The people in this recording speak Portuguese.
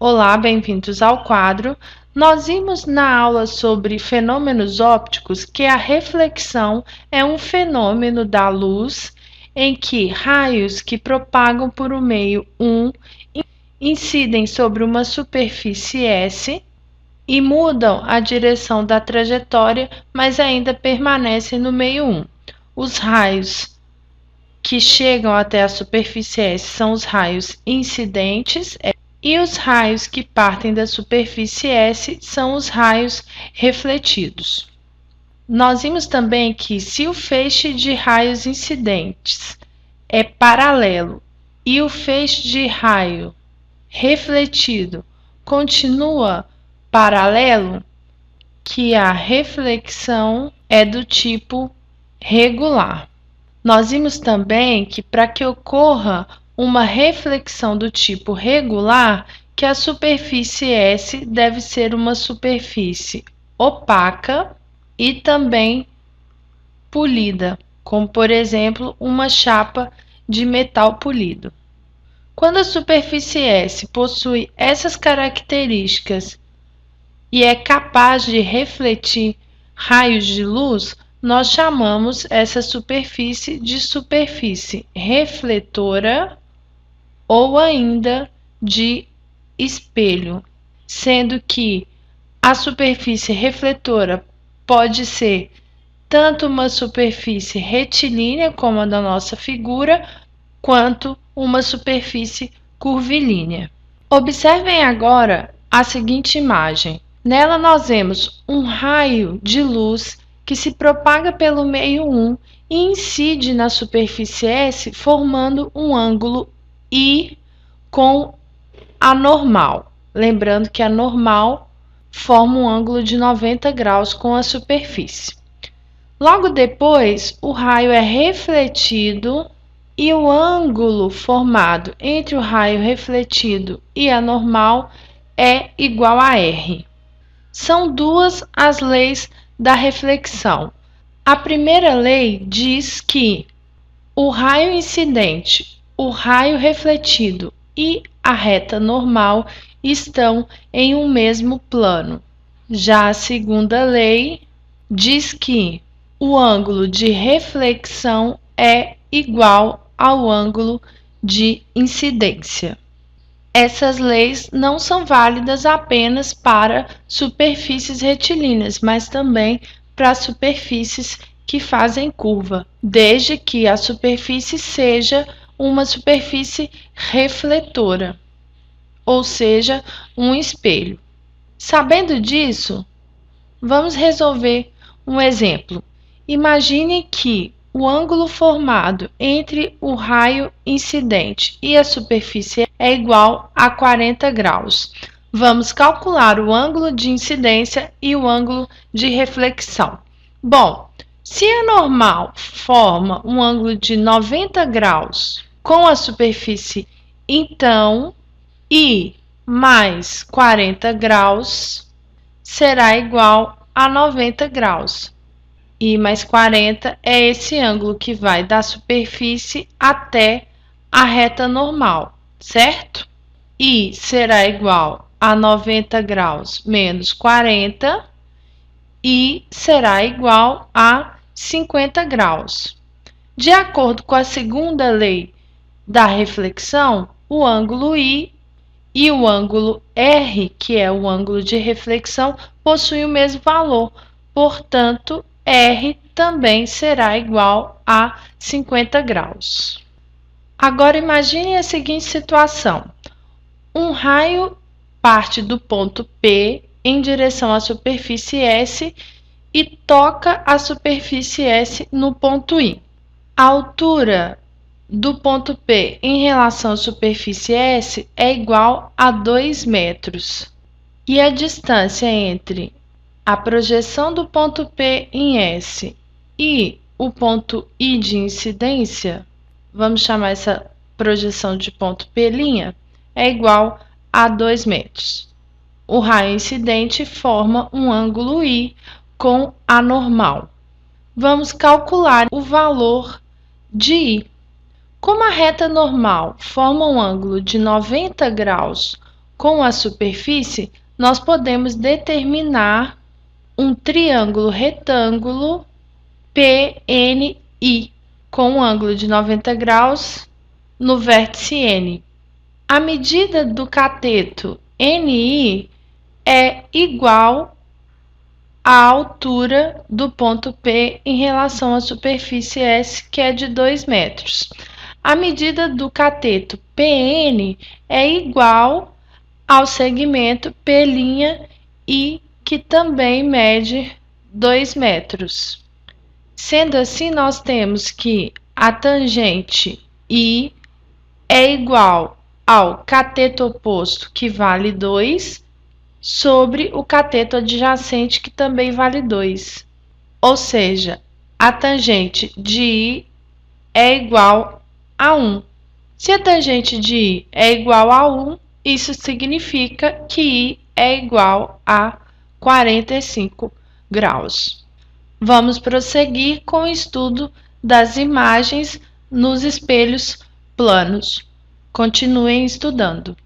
Olá, bem-vindos ao quadro. Nós vimos na aula sobre fenômenos ópticos que a reflexão é um fenômeno da luz em que raios que propagam por um meio 1 incidem sobre uma superfície S e mudam a direção da trajetória, mas ainda permanecem no meio 1. Os raios que chegam até a superfície S são os raios incidentes, e os raios que partem da superfície S são os raios refletidos. Nós vimos também que se o feixe de raios incidentes é paralelo e o feixe de raio refletido continua paralelo, que a reflexão é do tipo regular. Nós vimos também que para que ocorra uma reflexão do tipo regular, que a superfície S deve ser uma superfície opaca e também polida, como por exemplo uma chapa de metal polido. Quando a superfície S possui essas características e é capaz de refletir raios de luz, nós chamamos essa superfície de superfície refletora ou ainda de espelho, sendo que a superfície refletora pode ser tanto uma superfície retilínea, como a da nossa figura, quanto uma superfície curvilínea. Observem agora a seguinte imagem. Nela nós vemos um raio de luz que se propaga pelo meio 1 e incide na superfície S, formando um ângulo I com a normal. Lembrando que a normal forma um ângulo de 90 graus com a superfície. Logo depois, o raio é refletido e o ângulo formado entre o raio refletido e a normal é igual a R. São duas as leis da reflexão. A primeira lei diz que o raio incidente, o raio refletido e a reta normal estão em um mesmo plano. Já a segunda lei diz que o ângulo de reflexão é igual ao ângulo de incidência. Essas leis não são válidas apenas para superfícies retilíneas, mas também para superfícies que fazem curva, desde que a superfície seja uma superfície refletora, ou seja, um espelho. Sabendo disso, vamos resolver um exemplo. Imagine que o ângulo formado entre o raio incidente e a superfície é igual a 40 graus. Vamos calcular o ângulo de incidência e o ângulo de reflexão. Bom, se a normal forma um ângulo de 90 graus com a superfície, então I mais 40 graus será igual a 90 graus. I mais 40 é esse ângulo que vai da superfície até a reta normal, certo? I será igual a 90 graus menos 40 e será igual a 50 graus. De acordo com a segunda lei da reflexão, o ângulo I e o ângulo R, que é o ângulo de reflexão, possuem o mesmo valor. Portanto, R também será igual a 50 graus. Agora imagine a seguinte situação. Um raio parte do ponto P em direção à superfície S e toca a superfície S no ponto I. A altura do ponto P em relação à superfície S é igual a 2 metros. E a distância entre a projeção do ponto P em S e o ponto I de incidência, vamos chamar essa projeção de ponto P', é igual a 2 metros. O raio incidente forma um ângulo I com a normal. Vamos calcular o valor de I. Como a reta normal forma um ângulo de 90 graus com a superfície, nós podemos determinar um triângulo retângulo PNI, com um ângulo de 90 graus no vértice N. A medida do cateto NI é igual à altura do ponto P em relação à superfície S, que é de 2 metros. A medida do cateto PN é igual ao segmento P'I, que também mede 2 metros. Sendo assim, nós temos que a tangente I é igual ao cateto oposto, que vale 2, sobre o cateto adjacente, que também vale 2. Ou seja, a tangente de I é igual a 1. Se a tangente de I é igual a 1, isso significa que I é igual a 45 graus. Vamos prosseguir com o estudo das imagens nos espelhos planos. Continuem estudando.